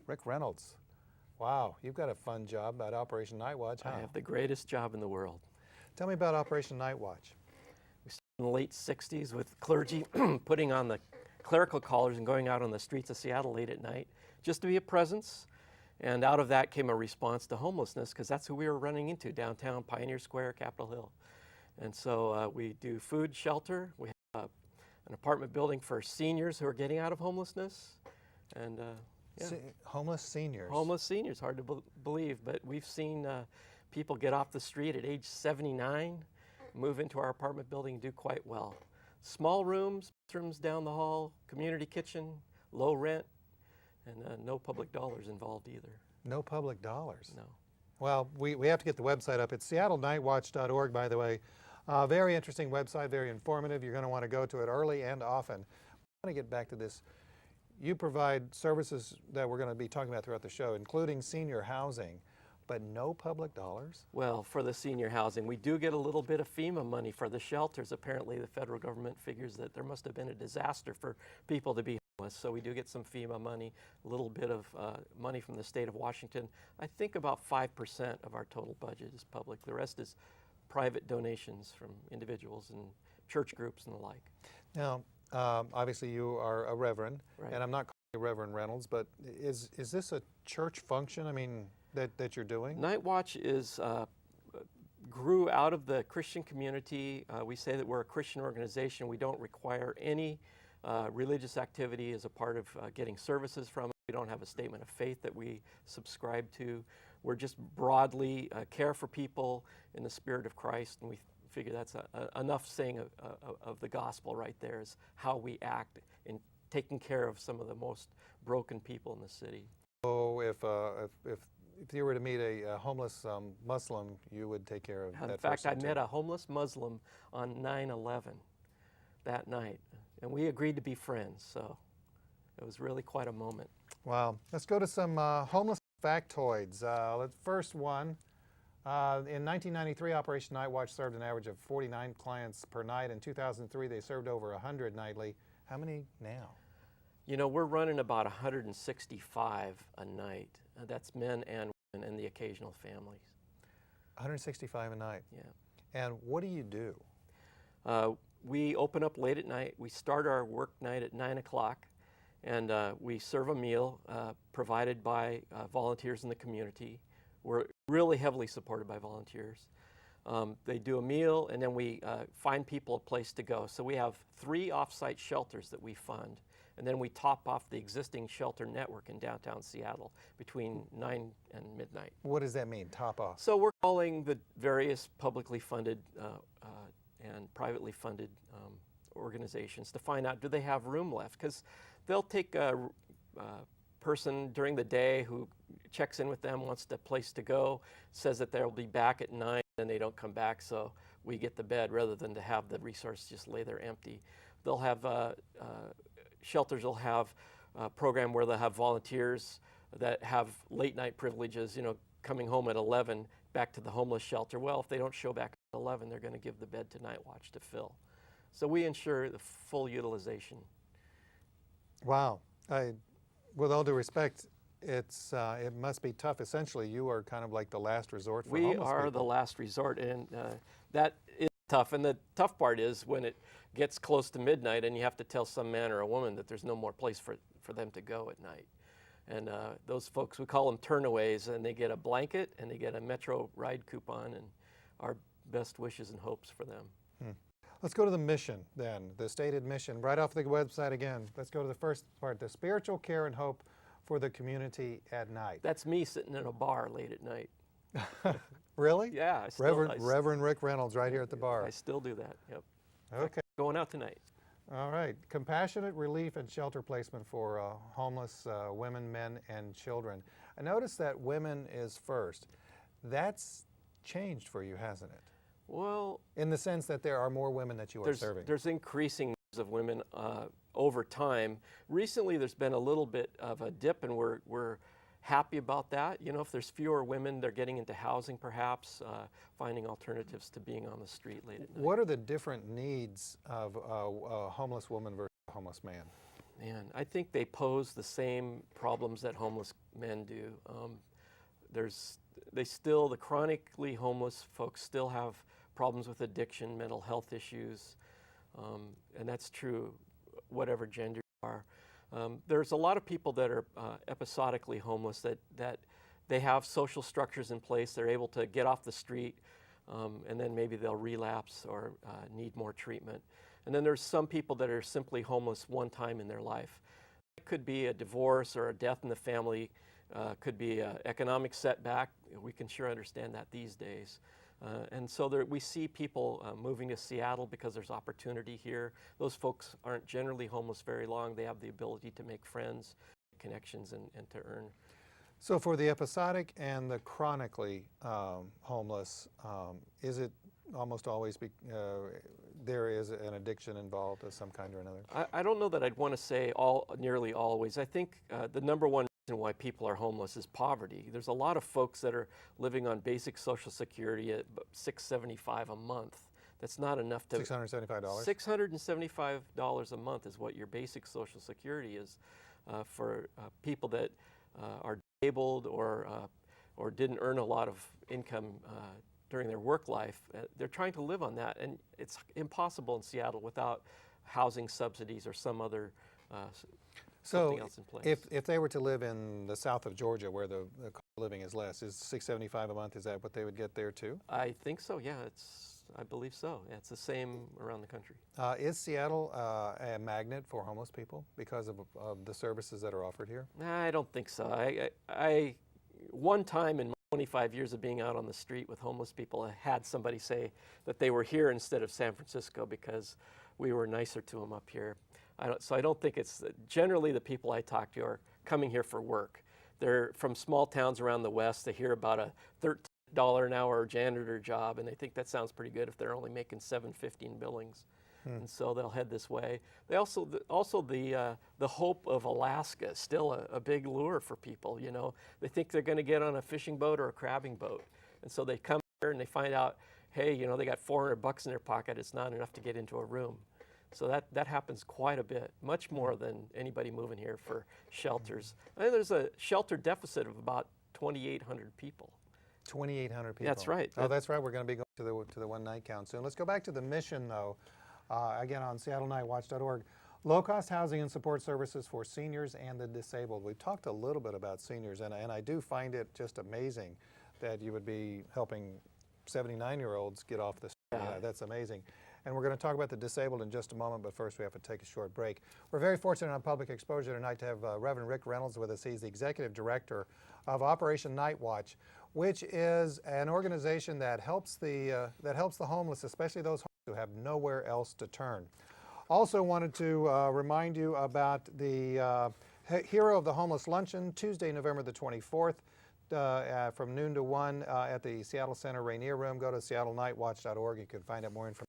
Rick Reynolds. Wow, you've got a fun job at Operation Night Watch, huh? I have the greatest job in the world. Tell me about Operation Night Watch. We started in the late 60s with clergy putting on the clerical collars and going out on the streets of Seattle late at night just to be a presence. And out of that came a response to homelessness, because that's who we were running into, downtown, Pioneer Square, Capitol Hill. And so we do food, shelter. We have an apartment building for seniors who are getting out of homelessness. And yeah. Homeless seniors. Homeless seniors, hard to believe, but we've seen people get off the street at age 79, move into our apartment building and do quite well. Small rooms, bathrooms down the hall, community kitchen, low rent, and no public dollars involved either. No public dollars? No. Well, we have to get the website up. It's seattlenightwatch.org, by the way. Very interesting website, very informative. You're going to want to go to it early and often. I want to get back to this. You provide services that we're going to be talking about throughout the show, including senior housing, but no public dollars? Well, for the senior housing, we do get a little bit of FEMA money for the shelters. Apparently, the federal government figures that there must have been a disaster for people to be homeless, so we do get some FEMA money, a little bit of money from the state of Washington. I think about 5% of our total budget is public. The rest is private donations from individuals and church groups and the like. Now, obviously you are a reverend, Right. and I'm not calling you Reverend Reynolds, but is this a church function, I mean, that you're doing? Night Watch grew out of the Christian community. We say that we're a Christian organization. We don't require any religious activity as a part of getting services from it. We don't have a statement of faith that we subscribe to. We're just broadly care for people in the spirit of Christ, and we figure that's enough saying of the gospel right there, is how we act in taking care of some of the most broken people in the city. So if you were to meet a homeless Muslim, you would take care of that person? In fact, I met a homeless Muslim on 9/11 that night, and we agreed to be friends, so it was really quite a moment. Wow. Let's go to some homeless factoids. First one. In 1993, Operation Night Watch served an average of 49 clients per night. In 2003, they served over 100 nightly. How many now? You know, we're running about 165 a night. That's men and women and the occasional families. 165 a night? Yeah. And what do you do? We open up late at night. We start our work night at 9 o'clock, and we serve a meal provided by volunteers in the community. We're really heavily supported by volunteers. They do a meal, and then we find people a place to go. So we have 3 off-site shelters that we fund, and then we top off the existing shelter network in downtown Seattle between 9 and midnight. What does that mean, top off? So we're calling the various publicly funded and privately funded organizations to find out, do they have room left? Because they'll take a person during the day who checks in with them, wants a place to go, says that they'll be back at 9, and they don't come back, so we get the bed rather than to have the resource just lay there empty. They'll have shelters will have a program where they'll have volunteers that have late night privileges, you know, coming home at 11 back to the homeless shelter. Well, if they don't show back at 11, they're going to give the bed to Night Watch to fill. So we ensure the full utilization. Wow. With all due respect, it must be tough. Essentially, you are kind of like the last resort for homeless people. We are the last resort, and that is tough. And the tough part is when it gets close to midnight and you have to tell some man or a woman that there's no more place for them to go at night. And those folks, we call them turnaways, and they get a blanket and they get a Metro ride coupon, and our best wishes and hopes for them. Let's go to the mission then, the stated mission, right off the website again. Let's go to the first part, the spiritual care and hope for the community at night. That's me sitting in a bar late at night. Really? Yeah. Reverend Rick Reynolds right here at the bar. I still do that, yep. Okay. Going out tonight. All right. Compassionate relief and shelter placement for homeless women, men, and children. I noticed that women is first. That's changed for you, hasn't it? Well, in the sense that there are more women that you are serving. There's increasing numbers of women over time. Recently, there's been a little bit of a dip, and we're happy about that. You know, if there's fewer women, they're getting into housing, perhaps, finding alternatives to being on the street late at night. What are the different needs of a homeless woman versus a homeless man? Man, I think they pose the same problems that homeless men do. The chronically homeless folks still have problems with addiction, mental health issues, and that's true whatever gender you are. There's a lot of people that are episodically homeless that they have social structures in place. They're able to get off the street, and then maybe they'll relapse or need more treatment. And then there's some people that are simply homeless one time in their life. It could be a divorce or a death in the family, could be an economic setback. We can sure understand that these days. And so we see people moving to Seattle because there's opportunity here. Those folks aren't generally homeless very long. They have the ability to make friends, connections, and to earn. So for the episodic and the chronically homeless, is it almost always there is an addiction involved of some kind or another? I don't know that I'd want to say nearly always. I think the number one reason why people are homeless is poverty. There's a lot of folks that are living on basic Social Security at $675 a month. That's not enough to... $675? $675 a month is what your basic Social Security is for people that are disabled or didn't earn a lot of income during their work life. They're trying to live on that, and it's impossible in Seattle without housing subsidies or some other something else in place. If they were to live in the south of Georgia, where the cost of living is less, is $675 a month, is that what they would get there too? I think so, yeah. I believe so. Yeah, it's the same around the country. Is Seattle a magnet for homeless people because of the services that are offered here? I don't think so. One time in my 25 years of being out on the street with homeless people, I had somebody say that they were here instead of San Francisco because we were nicer to them up here. So I don't think it's, generally the people I talk to are coming here for work. They're from small towns around the West. They hear about a $13 an hour janitor job, and they think that sounds pretty good if they're only making $7.50 in Billings. And so they'll head this way. They also the hope of Alaska is still a big lure for people. You know, they think they're going to get on a fishing boat or a crabbing boat, and so they come here and they find out, hey, you know, they got $400 in their pocket. It's not enough to get into a room. So that happens quite a bit, much more than anybody moving here for shelters. I think there's a shelter deficit of about 2,800 people. 2,800 people. That's right. Oh, that's right. We're going to be going to the one night count soon. Let's go back to the mission, though. Again, on SeattleNightWatch.org. Low-cost housing and support services for seniors and the disabled. We've talked a little bit about seniors, and I do find it just amazing that you would be helping 79-year-olds get off the street. Yeah, that's amazing. And we're going to talk about the disabled in just a moment, but first we have to take a short break. We're very fortunate on Public Exposure tonight to have Reverend Rick Reynolds with us. He's the Executive Director of Operation Night Watch, which is an organization that helps the homeless, especially those who have nowhere else to turn. Also wanted to remind you about the Hero of the Homeless Luncheon, Tuesday, November the 24th, from noon to 1 at the Seattle Center Rainier Room. Go to SeattleNightWatch.org. You can find out more information.